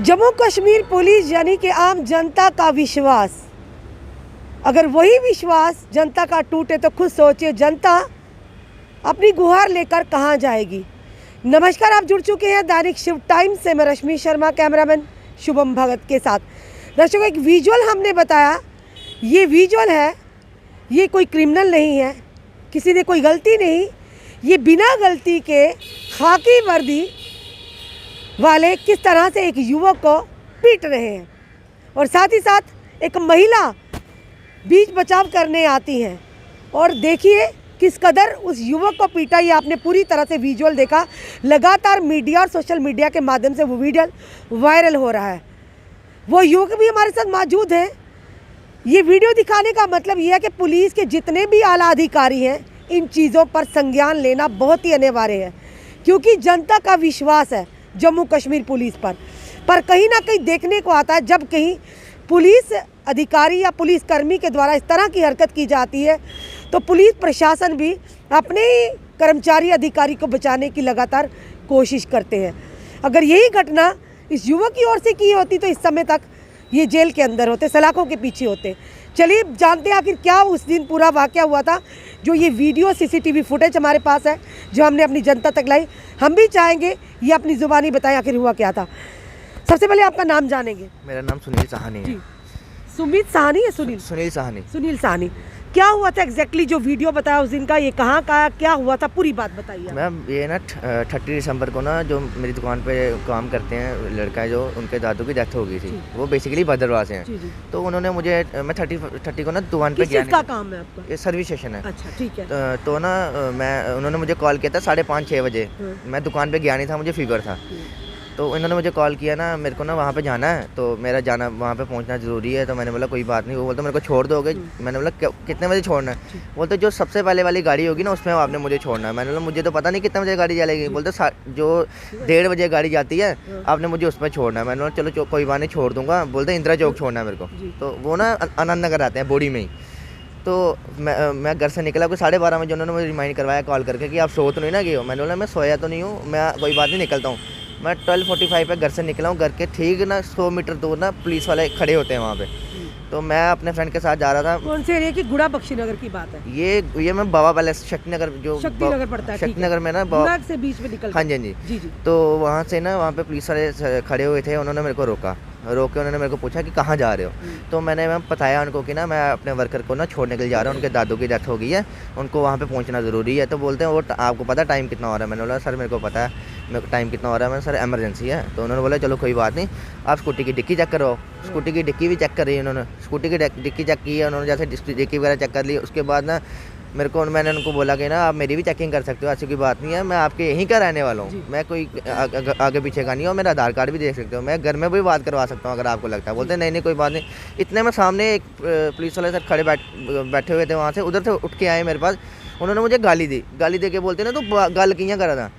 Jammu Kashmir police यानी कि आम जनता का विश्वास, अगर वही विश्वास जनता का टूटे तो खुद सोचिए जनता अपनी गुहार लेकर कहाँ जाएगी। नमस्कार, आप जुड़ चुके हैं दैनिक शिव टाइम्स से। मैं रश्मि शर्मा, कैमरामैन शुभम भगत के साथ। दर्शकों, एक विजुअल हमने बताया, ये विजुअल है, ये कोई क्रिमिनल नहीं है, किसी ने कोई गलती नहीं, ये बिना गलती के खाकी वर्दी वाले किस तरह से एक युवक को पीट रहे हैं और साथ ही साथ एक महिला बीच बचाव करने आती हैं। और देखिए किस कदर उस युवक को पीटा, ये आपने पूरी तरह से विजुअल देखा। लगातार मीडिया और सोशल मीडिया के माध्यम से वो वीडियो वायरल हो रहा है। वो युवक भी हमारे साथ मौजूद हैं। ये वीडियो दिखाने का मतलब ये है कि पुलिस के जितने भी आला अधिकारी हैं, इन चीज़ों पर संज्ञान लेना बहुत ही अनिवार्य है, क्योंकि जनता का विश्वास है जम्मू कश्मीर पुलिस पर कहीं ना कहीं देखने को आता है जब कहीं पुलिस अधिकारी या पुलिस कर्मी के द्वारा इस तरह की हरकत की जाती है तो पुलिस प्रशासन भी अपने ही कर्मचारी अधिकारी को बचाने की लगातार कोशिश करते हैं। अगर यही घटना इस युवक की ओर से की होती तो इस समय तक ये जेल के अंदर होते, सलाखों के पीछे होते। चलिए जानते हैं आखिर क्या उस दिन पूरा वाकया हुआ था। जो ये वीडियो सीसीटीवी फुटेज हमारे पास है, जो हमने अपनी जनता तक लाई, हम भी चाहेंगे ये अपनी ज़ुबानी बताएं आखिर हुआ क्या था। सबसे पहले आपका नाम जानेंगे। मेरा नाम सुनील साहनी है। सुमित साहनी है? सुनील साहनी। क्या हुआ था एग्जैक्टली जो वीडियो बताया उस दिन का, ये कहाँ का क्या हुआ था, पूरी बात बताइए। मैम ये ना 30 दिसंबर को ना जो मेरी दुकान पे काम करते हैं लड़का है, जो उनके दादू की डेथ हो गई थी, वो बेसिकली भद्रवाह से हैं। तो उन्होंने मुझे, मैं 30 को ना दुकान पे गया। किसका काम है आपका? ये सर्विस स्टेशन है। अच्छा, ठीक है। तो ना उन्होंने मुझे कॉल किया था 5:30-6 बजे। मैं दुकान पे गया नहीं था, मुझे फीवर था। तो इन्होंने मुझे कॉल किया ना, मेरे को ना वहाँ पे जाना है, तो मेरा जाना वहाँ पे पहुँचना ज़रूरी है। तो मैंने बोला कोई बात नहीं। वो बोलते मेरे को छोड़ दोगे? मैंने बोला कितने बजे छोड़ना है? बोलते जो सबसे पहले वाली गाड़ी होगी ना उसमें आपने मुझे छोड़ना है। मैंने बोला मुझे तो पता नहीं कितने बजे गाड़ी चलेगी। बोलते जो 1:30 बजे गाड़ी जाती है आपने मुझे उसमें छोड़ना है। मैंने बोला चलो कोई बात नहीं, छोड़ दूँगा। बोलते इंदिरा चौक छोड़ना है मेरे को। तो वो ना आनंद नगर आते हैं, बोडी में ही। तो मैं घर से निकला कोई 12:30 बजे। उन्होंने मुझे रिमाइंड करवाया कॉल करके कि आप सो तो नहीं ना गए हो? मैंने बोला मैं सोया तो नहीं हूँ, मैं कोई बात नहीं, निकलता हूँ। मैं 12:45 पे घर से निकला हूँ। घर के ठीक ना 100 मीटर दूर ना पुलिस वाले खड़े होते हैं वहाँ पे। तो मैं अपने फ्रेंड के साथ जा रहा था। कौन से एरिया की? गुड़ा बख्शीनगर की बात है ये मैं बाबा पैलेस शक्तिनगर, जो शक्तिनगर पड़ता है, शक्तिनगर में ना गुड़ाग से बीच में निकल। हाँ जी। तो वहाँ से ना वहाँ पे पुलिस वाले खड़े हुए थे। उन्होंने मेरे को रोक के उन्होंने मेरे को पूछा कि कहाँ जा रहे हो? तो मैंने बताया उनको कि ना मैं अपने वर्कर को ना छोड़ने के लिए जा रहा हूँ, उनके दादू की डेथ हो गई है, उनको वहाँ पे पहुँचना ज़रूरी है। तो बोलते हैं वो आपको पता टाइम कितना हो रहा है? मैंने बोला सर मेरे को पता है मेरे को टाइम कितना हो रहा है। मैंने सर इमरजेंसी है। तो उन्होंने बोला चलो कोई बात नहीं, आप स्कूटी की डिक्की चेक करो। स्कूटी की डिक्की भी चेक कर रही है उन्होंने, स्कूटी की डिक्की चेक की है उन्होंने, जैसे डिक्की वगैरह चेक कर ली। उसके बाद ना मैंने उनको बोला कि ना आप मेरी भी चेकिंग कर सकते हो, ऐसी कोई बात नहीं है, मैं आपके यहीं का रहने वाला हूँ, मैं कोई आगे पीछे का नहीं हूँ, मेरा आधार कार्ड भी देख सकते हो, मैं घर में भी बात करवा सकता हूँ अगर आपको लगता है। बोलते नहीं कोई बात नहीं। इतने में सामने एक पुलिस वाले सर खड़े बैठे हुए थे, वहाँ से उधर से उठ के आए मेरे पास। उन्होंने मुझे गाली दे के बोलते ना तो गाल किया करा था।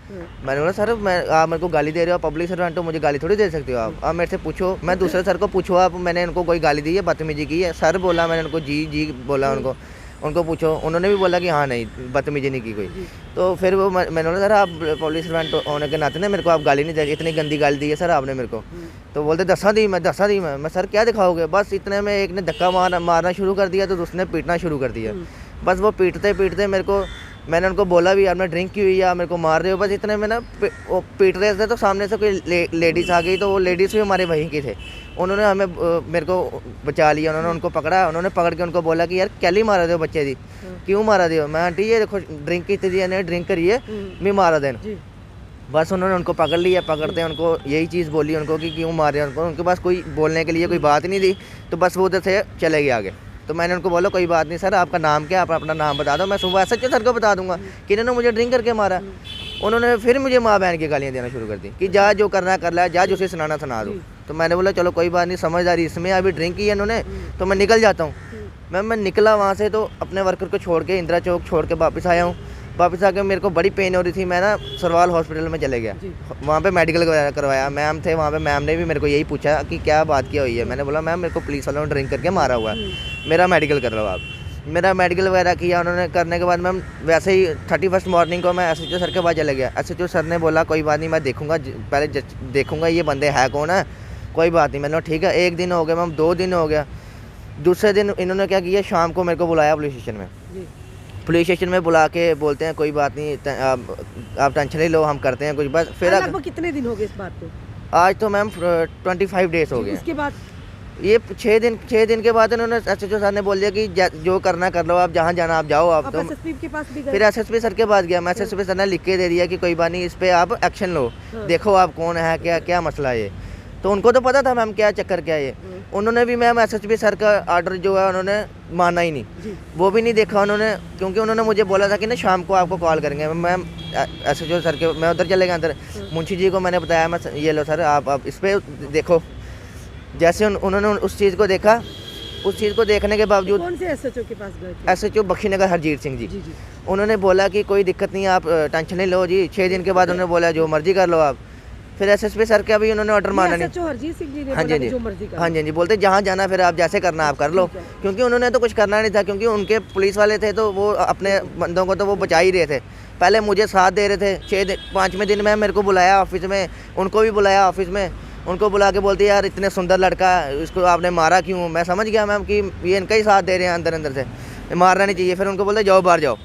मैंने बोला सर आप मेरे को गाली दे रहे हो, पब्लिक सर्वेंट हो, मुझे गाली थोड़ी दे सकते हो आप मेरे से पूछो। मैं दूसरे सर को पूछो आप, मैंने उनको कोई गाली दी है, बदतमीजी की है? सर बोला, मैंने उनको जी बोला, उनको पूछो। उन्होंने भी बोला कि हाँ नहीं बदतमीजी नहीं की कोई। तो फिर वो मैंने बोला सर आप पुलिस सर्वेंट होने के नाते ना मेरे को आप गाली नहीं दे, इतनी गंदी गाली दी है सर आपने मेरे को। तो बोलते दसा दी मैं सर क्या दिखाओगे? बस इतने में एक ने धक्का मारना शुरू कर दिया, तो दूसरे ने पीटना शुरू कर दिया। बस वो पीटते मेरे को, मैंने उनको बोला भी आपने ड्रिंक की हुई है, आप मेरे को मार रहे हो। बस इतने में ना वो पीट रहे थे, तो सामने से कोई लेडीज़ आ गई। तो वो लेडीज़ भी हमारे वहीं के थे, उन्होंने मेरे को बचा लिया। उन्होंने उनको उन्होंने पकड़ के उनको बोला कि यार कैली मारा दो बच्चे दी, क्यों मारा दो? मैं आंटी ये देखो ड्रिंक की थी, ने ड्रिंक करिए, मैं मारा देना। बस उन्होंने उनको पकड़ लिया, पकड़ते उनको यही चीज़ बोली उनको कि क्यों मारे उनको। उनके पास कोई बोलने के लिए कोई बात नहीं थी, तो बस वो उधर से चले गए आगे। तो मैंने उनको बोला कोई बात नहीं सर, आपका नाम क्या, आप अपना नाम बता दो, मैं सुबह एसएचओ सर को बता दूंगा कि इन्होंने मुझे ड्रिंक करके मारा। उन्होंने फिर मुझे माँ बहन की गालियाँ देना शुरू कर दी कि जा जो करना कर ला, जा जो उसे सुनाना सुना दो। तो मैंने बोला चलो कोई बात नहीं, समझदारी इसमें, अभी ड्रिंक की है इन्होंने तो मैं निकल जाता हूँ। मैं निकला वहाँ से, तो अपने वर्कर को छोड़ के इंदिरा चौक छोड़ के वापस आया हूँ। वापस आके मेरे को बड़ी पेन हो रही थी, मैं ना सरवाल हॉस्पिटल में चले गया, वहाँ पे मेडिकल करवाया। मैम थे वहाँ पे, मैम ने भी मेरे को यही पूछा कि क्या बात क्या हुई है। मैंने बोला मैम मेरे को पुलिस वालों ने ड्रिंक करके मारा हुआ है, मेरा मेडिकल कर लो आप। मेरा मेडिकल वगैरह किया उन्होंने। करने के बाद मैम वैसे ही 31 मॉर्निंग को मैं एसएचओ सर के पास चले गया। एसएचओ सर ने बोला कोई बात नहीं, मैं देखूंगा, पहले देखूंगा ये बंदे है कौन है, कोई बात नहीं। मैंने कहा ठीक है, एक दिन हो गया मैम, 2 दिन हो गया। दूसरे दिन इन्होंने क्या किया, शाम को मेरे को बुलाया पुलिस स्टेशन में। जी। पुलिस स्टेशन में बुला के बोलते हैं कोई बात नहीं, आप टेंशन नहीं लो, हम करते हैं कुछ। बस फिर लगभग कितने दिन हो गए इस बात को? आज तो मैम 25 डेज हो गए। उसके बाद ये 6 दिन के बाद इन्होंने एसएचओ सर ने बोल दिया कि जो करना कर लो, आप जहाँ जाना आप जाओ। आप तो एसएसपी के पास भी गए? फिर एसएसपी सर के पास गया मैं। एसएसपी सर ने लिख के दे दिया कि कोई बात नहीं, इस पे आप एक्शन लो, देखो आप कौन है, क्या क्या मसला है ये। तो उनको तो पता था मैम क्या चक्कर क्या है ये। उन्होंने भी मैम एसएसपी सर का ऑर्डर जो है उन्होंने माना ही नहीं, वो भी नहीं देखा उन्होंने, क्योंकि उन्होंने मुझे बोला था कि ना शाम को आपको कॉल करेंगे। मैम एसएचओ सर के मैं उधर चले गया अंदर, मुंशी जी को मैंने बताया, मैं ये लो सर आप इस पर देखो। जैसे उन्होंने उस चीज़ को देखा, उस चीज़ को देखने के बावजूद कौन से एसएचओ के पास गए थे? एसएचओ बख्शीनगर हरजीत सिंह जी। जी। उन्होंने बोला कि कोई दिक्कत नहीं है, आप टेंशन नहीं लो जी। 6 दिन के बाद उन्होंने बोला जो मर्जी कर लो आप। फिर एसएसपी सर का भी उन्होंने ऑर्डर माना नहीं। एसएचओ हरजीत सिंह जी ने हाँ बोला जी कि जो मर्जी करो। हाँ जी बोलते जहाँ जाना फिर आप जैसे करना आप कर लो, क्योंकि उन्होंने तो कुछ करना नहीं था, क्योंकि उनके पुलिस वाले थे तो वो अपने बंदों को तो वो बचा ही रहे थे। पहले मुझे साथ दे रहे थे। 5वें दिन में मेरे को बुलाया ऑफिस में, उनको भी बुलाया ऑफिस में। उनको बुला के बोलती यार इतने सुंदर लड़का, इसको आपने मारा क्यों? मैं समझ गया मैम कि ये इनका ही साथ दे रहे हैं अंदर से, मारना नहीं चाहिए। फिर उनको बोलते जाओ बाहर जाओ,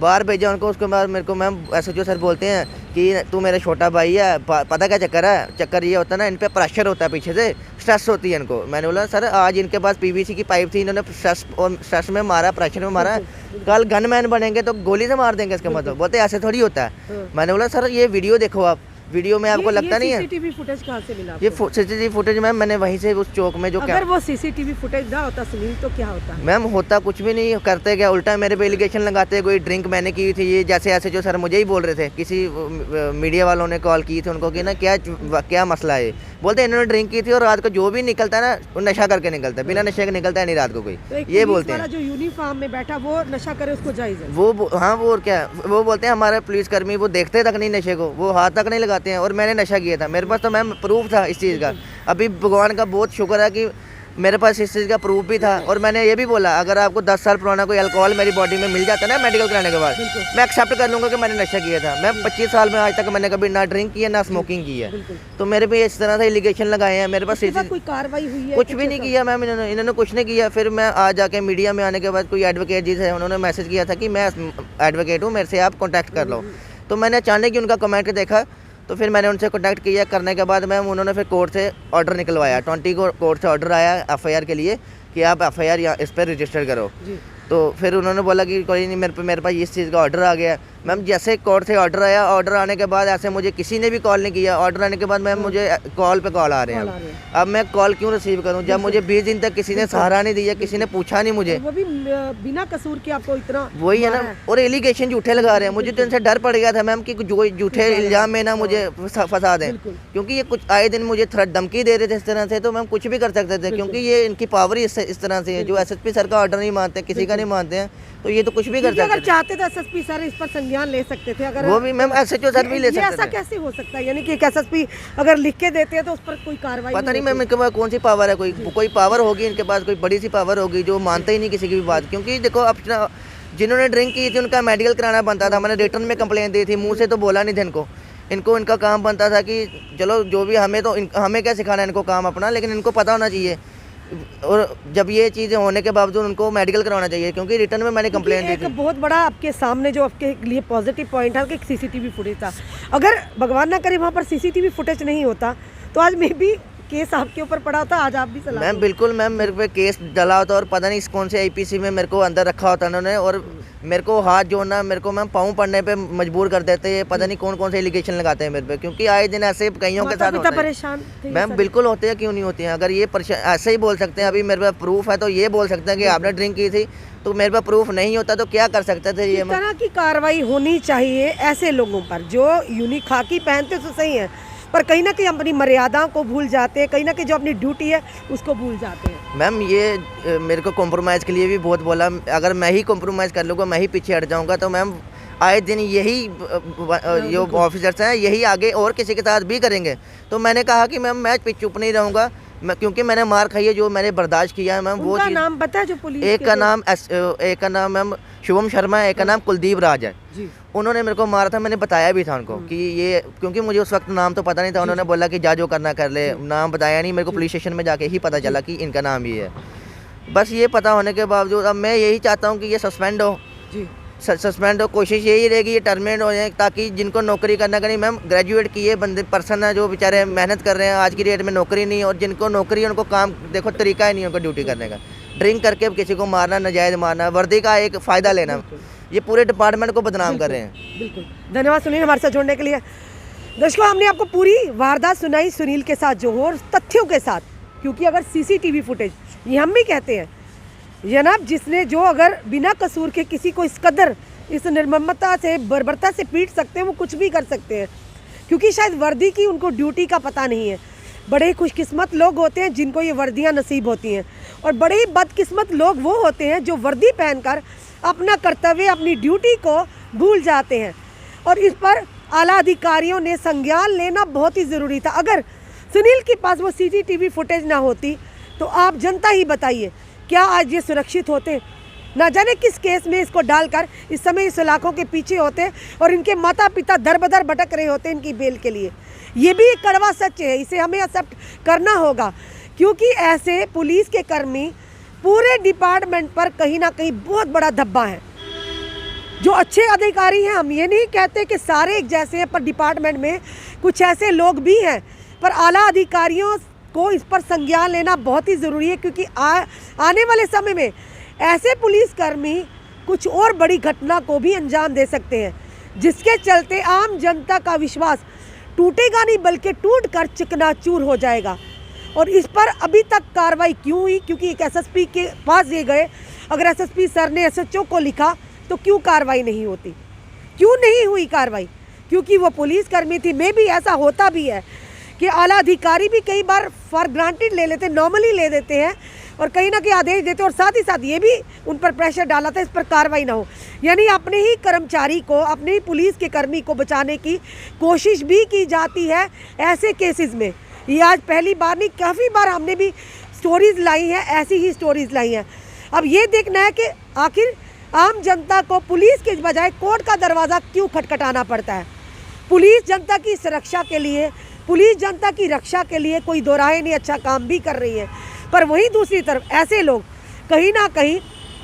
बाहर भेजा उनको। उसके बाद मेरे को मैम एसएचओ सर बोलते हैं कि तू मेरा छोटा भाई है, पता क्या चक्कर है? चक्कर ये होता है ना, इन पे प्रेशर होता है, पीछे से स्ट्रेस होती है इनको। मैंने बोला सर आज इनके पास पीवीसी की पाइप थी, इन्होंने स्ट्रेस में मारा, प्रेशर में मारा। कल गनमैन बनेंगे तो गोली से मार देंगे इसका मतलब। बोलते ऐसे थोड़ी होता है। मैंने बोला सर ये वीडियो देखो आप, वीडियो में आपको लगता नहीं है? सीसीटीवी फुटेज कहाँ से मिला? ये सीसीटीवी फुटेज मैम मैंने वहीं से उस चौक में जो अगर वो सीसीटीवी फुटेज ना होता सुनील तो क्या होता? मैम होता कुछ भी नहीं, करते क्या उल्टा मेरे पे एलिगेशन लगाते, कोई ड्रिंक मैंने की थी। ये जैसे ऐसे जो सर मुझे ही बोल रहे थे, किसी मीडिया वालों ने कॉल की थी उनको कि ना क्या मसला है। बोलते इन्होंने ड्रिंक की थी और रात को जो भी निकलता है ना वो नशा करके निकलता है, बिना नशे के निकलता है नहीं रात को कोई। ये बोलते हैं जो यूनिफॉर्म में बैठा वो नशा करे उसको जायज है? वो हाँ वो और क्या, वो बोलते हैं हमारे पुलिसकर्मी वो देखते तक नहीं नशे को, वो हाथ तक नहीं लगाते हैं। और मैंने नशा किया था, मेरे पास तो मैम प्रूफ था इस चीज़ का। अभी भगवान का बहुत शुक्र है कि मेरे पास इस चीज़ का प्रूफ भी था। और मैंने ये भी बोला अगर आपको 10 साल पुराना कोई अल्कोहल मेरी बॉडी में मिल जाता है ना मेडिकल कराने के बाद, मैं एक्सेप्ट कर लूँगा कि मैंने नशा किया था। मैं 25 साल में आज तक मैंने कभी ना ड्रिंक किया ना स्मोकिंग की है। तो मेरे पे इस तरह से एलिगेशन लगाए हैं। मेरे पास कोई कार्रवाई हुई है? कुछ भी नहीं किया मैम, इन्होंने कुछ नहीं किया। फिर मैं आज जाके मीडिया में आने के बाद कोई एडवोकेट जी थे, उन्होंने मैसेज किया था कि मैं एडवोकेट हूँ, मेरे से आप कॉन्टैक्ट कर लो। तो मैंने अचानक ही उनका कमेंट देखा, तो फिर मैंने उनसे कॉन्टैक्ट किया। करने के बाद मैम उन्होंने फिर कोर्ट से ऑर्डर निकलवाया, 20 को कोर्ट से ऑर्डर आया एफआईआर के लिए कि आप एफआईआर इस पर रजिस्टर करो। तो फिर उन्होंने बोला कि कोई नहीं, मेरे पास इस चीज़ का ऑर्डर आ गया। मैम जैसे कोर्ट से ऑर्डर आया, ऑर्डर आने के बाद ऐसे मुझे किसी ने भी कॉल नहीं किया। ऑर्डर आने के बाद मैम मुझे कॉल पे कॉल आ रहे हैं। अब मैं कॉल क्यों रिसीव करूं जब मुझे 20 दिन तक किसी ने सहारा नहीं दिया, किसी ने पूछा नहीं मुझे, वो भी बिना कसूर के आपको इतना वही है ना। और एलिगेशन झूठे लगा रहे हैं। मुझे तो इनसे डर पड़ गया था मैम कि जो झूठे इल्जाम में ना मुझे फंसा दें, क्योंकि ये कुछ आए दिन मुझे थ्रेट धमकी दे रहे थे इस तरह से। तो मैम कुछ भी कर सकते थे, क्योंकि ये इनकी पावर ही इस तरह से है। जो एसएसपी सर का ऑर्डर नहीं मानते, किसी का नहीं मानते हैं, तो ये तो कुछ भी कर सकते। अगर चाहते तो एसएसपी सर इस पर संज्ञान ले सकते थे। अगर वो भी मैम एसएचओ सर भी ले सकते थे। ऐसा कैसे हो सकता है? यानी कि एक एसएसपी अगर लिख के देते हैं तो उस पर कोई कार्रवाई पता नहीं मैम इनके पास कौन सी पावर है। कोई पावर होगी इनके पास, कोई बड़ी सी पावर होगी जो मानते ही नहीं किसी की भी बात। क्योंकि देखो अपना जिन्होंने ड्रिंक की थी उनका मेडिकल कराना बनता था। मैंने रिटर्न में कंप्लेंट दी थी, मुंह से तो बोला नहीं था इनको इनका काम बनता था कि चलो जो भी हमें क्या सिखाना है इनको काम अपना, लेकिन इनको पता होना चाहिए। और जब ये चीज़ें होने के बावजूद उनको मेडिकल करवाना चाहिए, क्योंकि रिटर्न में मैंने कंप्लेंट दी थी। एक बहुत बड़ा आपके सामने जो आपके लिए पॉजिटिव पॉइंट है कि सीसीटीवी फुटेज था। अगर भगवान ना करे वहाँ पर सीसीटीवी फुटेज नहीं होता तो आज मे भी केस आपके ऊपर पड़ा होता, आज आप भी सलाह। मैम बिल्कुल मैम, मेरे पे केस डला होता और पता नहीं कौन से आईपीसी में मेरे को अंदर रखा होता उन्होंने। और मेरे को हाथ जोड़ना, मेरे को मैम पाँव पड़ने पे मजबूर कर देते हैं। पता नहीं कौन से एलिगेशन लगाते हैं मेरे पे, क्योंकि आए दिन ऐसे कईयों के साथ होता है। परेशान मैम बिल्कुल होते हैं, क्यों नहीं होते हैं। अगर ये ऐसे ही बोल सकते हैं, अभी मेरे पास प्रूफ है तो ये बोल सकते हैं कि आपने ड्रिंक की थी, तो मेरे पास प्रूफ नहीं होता तो क्या कर सकते थे। ये तरह की कार्रवाई होनी चाहिए ऐसे लोगों पर जो यूनिक खाकी पहनते तो सही है, पर कहीं ना कहीं अपनी मर्यादाओं को भूल जाते हैं, कहीं ना कहीं जो अपनी ड्यूटी है उसको भूल जाते हैं। मैम ये मेरे को कॉम्प्रोमाइज़ के लिए भी बहुत बोला। अगर मैं ही कॉम्प्रोमाइज़ कर लूँगा, मैं ही पीछे हट जाऊँगा, तो मैम आए दिन यही जो ऑफिसर्स हैं यही आगे और किसी के साथ भी करेंगे। तो मैंने कहा कि मैम मैं चुप नहीं रहूँगा, क्योंकि मैंने मार खाई है, जो मैंने बर्दाश्त किया है मैम। वो नाम पता है जो पुलिस? एक का नाम मैम शुभम शर्मा, एक का नाम कुलदीप राज है। जी उन्होंने मेरे को मारा था, मैंने बताया भी था उनको कि ये, क्योंकि मुझे उस वक्त नाम तो पता नहीं था। उन्होंने बोला कि जा जो करना कर ले, नाम बताया नहीं मेरे को। पुलिस स्टेशन में जाके ही पता चला कि इनका नाम ये है। बस ये पता होने के बावजूद अब मैं यही चाहता हूँ कि ये सस्पेंड हो, जी सस्पेंड हो। कोशिश यही रहेगी ये टर्मिनेट हो जाए, ताकि जिनको नौकरी करना करें। मैम ग्रेजुएट किए बंदे पर्सन है जो बेचारे मेहनत कर रहे हैं, आज की डेट में नौकरी नहीं, और जिनको नौकरी है उनको काम देखो तरीका ही नहीं उनको ड्यूटी करने का। ड्रिंक करके किसी को मारना, नाजायज़ मारना, वर्दी का एक फ़ायदा लेना, ये पूरे डिपार्टमेंट को बदनाम कर रहे हैं। बिल्कुल। धन्यवाद सुनील हमारे साथ जुड़ने के लिए। दर्शकों, हमने आपको पूरी वारदात सुनाई सुनील के साथ जो हो, और तथ्यों के साथ, क्योंकि अगर सीसीटीवी फुटेज, ये हम भी कहते हैं जनाब, जिसने जो अगर बिना कसूर के किसी को इस कदर इस निर्ममता से बर्बरता से पीट सकते हैं, वो कुछ भी कर सकते हैं, क्योंकि शायद वर्दी की उनको ड्यूटी का पता नहीं है। बड़े ही खुशकिस्मत लोग होते हैं जिनको ये वर्दियां नसीब होती हैं, और बड़े ही बदकिस्मत लोग वो होते हैं जो वर्दी पहनकर अपना कर्तव्य, अपनी ड्यूटी को भूल जाते हैं। और इस पर आला अधिकारियों ने संज्ञान लेना बहुत ही ज़रूरी था। अगर सुनील के पास वो सीसीटीवी फुटेज ना होती तो आप जनता ही बताइए, क्या आज ये सुरक्षित होते? ना जाने किस केस में इसको डालकर इस समय इस इलाकों के पीछे होते, और इनके माता पिता दर बदर भटक रहे होते इनकी बेल के लिए। ये भी एक कड़वा सच है, इसे हमें एक्सेप्ट करना होगा, क्योंकि ऐसे पुलिस के कर्मी पूरे डिपार्टमेंट पर कहीं ना कहीं बहुत बड़ा धब्बा है। जो अच्छे अधिकारी हैं, हम ये नहीं कहते कि सारे एक जैसे हैं, पर डिपार्टमेंट में कुछ ऐसे लोग भी हैं, पर आला अधिकारियों को इस पर संज्ञान लेना बहुत ही ज़रूरी है, क्योंकि आने वाले समय में ऐसे पुलिसकर्मी कुछ और बड़ी घटना को भी अंजाम दे सकते हैं, जिसके चलते आम जनता का विश्वास टूटेगा नहीं बल्कि टूटकर चिकनाचूर हो जाएगा। और इस पर अभी तक कार्रवाई क्यों हुई? क्योंकि एक एसएसपी के पास ये गए, अगर एसएसपी सर ने एसएचओ को लिखा तो क्यों कार्रवाई नहीं होती? क्यों नहीं हुई कार्रवाई? क्योंकि वो पुलिसकर्मी थी। मे भी ऐसा होता भी है कि आला अधिकारी भी कई बार फॉर ग्रांटेड ले लेते, नॉर्मली ले देते हैं, और कहीं ना कहीं आदेश देते, और साथ ही साथ ये भी उन पर प्रेशर डाला था इस पर कार्रवाई ना हो। यानी अपने ही कर्मचारी को, अपने ही पुलिस के कर्मी को बचाने की कोशिश भी की जाती है ऐसे केसेस में। ये आज पहली बार नहीं, काफ़ी बार हमने भी स्टोरीज़ लाई हैं, ऐसी ही स्टोरीज़ लाई हैं। अब ये देखना है कि आखिर आम जनता को पुलिस के बजाय कोर्ट का दरवाज़ा क्यों खटखटाना पड़ता है। पुलिस जनता की सुरक्षा के लिए, पुलिस जनता की रक्षा के लिए कोई दो राहे नहीं, अच्छा काम भी कर रही है, पर वहीं दूसरी तरफ ऐसे लोग कहीं ना कहीं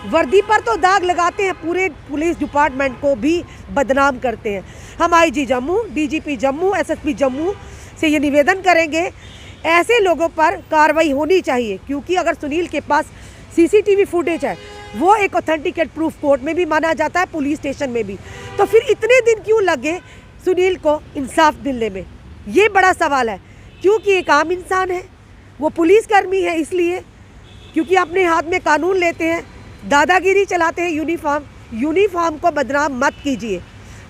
वर्दी पर तो दाग लगाते हैं, पूरे पुलिस डिपार्टमेंट को भी बदनाम करते हैं। हम IG Jammu, DGP Jammu, SSP Jammu से ये निवेदन करेंगे, ऐसे लोगों पर कार्रवाई होनी चाहिए, क्योंकि अगर सुनील के पास सीसीटीवी फुटेज है, वो एक ऑथेंटिकेट प्रूफ कोर्ट में भी माना जाता है, पुलिस स्टेशन में भी, तो फिर इतने दिन क्यों लगे सुनील को इंसाफ दिलने में? ये बड़ा सवाल है, क्योंकि एक आम इंसान है, वो पुलिसकर्मी है, इसलिए क्योंकि अपने हाथ में कानून लेते हैं, दादागिरी चलाते हैं, यूनिफॉर्म को बदनाम मत कीजिए।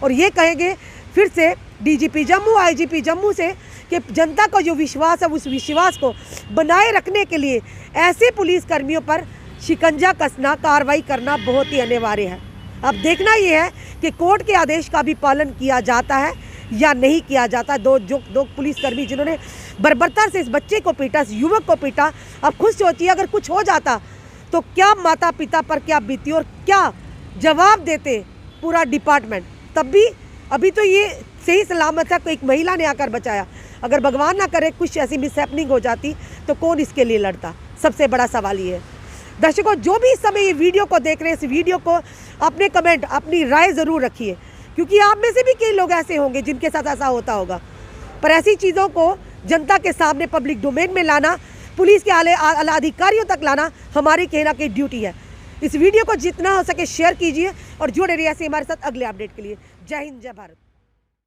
और ये कहेंगे फिर से डीजीपी जम्मू, आईजीपी जम्मू से कि जनता का जो विश्वास है, उस विश्वास को बनाए रखने के लिए ऐसे पुलिसकर्मियों पर शिकंजा कसना, कार्रवाई करना बहुत ही अनिवार्य है। अब देखना ये है कि कोर्ट के आदेश का भी पालन किया जाता है या नहीं किया जाता। दो पुलिसकर्मी जिन्होंने बर्बरता से इस बच्चे को पीटा, इस युवक को पीटा, अब खुद सोचिए अगर कुछ हो जाता तो क्या माता पिता पर क्या बीती और क्या जवाब देते पूरा डिपार्टमेंट। तब भी अभी तो ये सही सलामत है, एक महिला ने आकर बचाया। अगर भगवान ना करे कुछ ऐसी मिसहैपनिंग हो जाती तो कौन इसके लिए लड़ता? सबसे बड़ा सवाल ये है। दर्शकों, जो भी इस समय ये वीडियो को देख रहे हैं, इस वीडियो को अपने कमेंट, अपनी राय ज़रूर रखिए, क्योंकि आप में से भी कई लोग ऐसे होंगे जिनके साथ ऐसा होता होगा। पर ऐसी चीज़ों को जनता के सामने पब्लिक डोमेन में लाना, पुलिस के आला अधिकारियों तक लाना हमारी कहीं ना कहीं ड्यूटी है। इस वीडियो को जितना हो सके शेयर कीजिए और जुड़े रहिए ऐसे हमारे साथ अगले अपडेट के लिए। जय हिंद, जय भारत।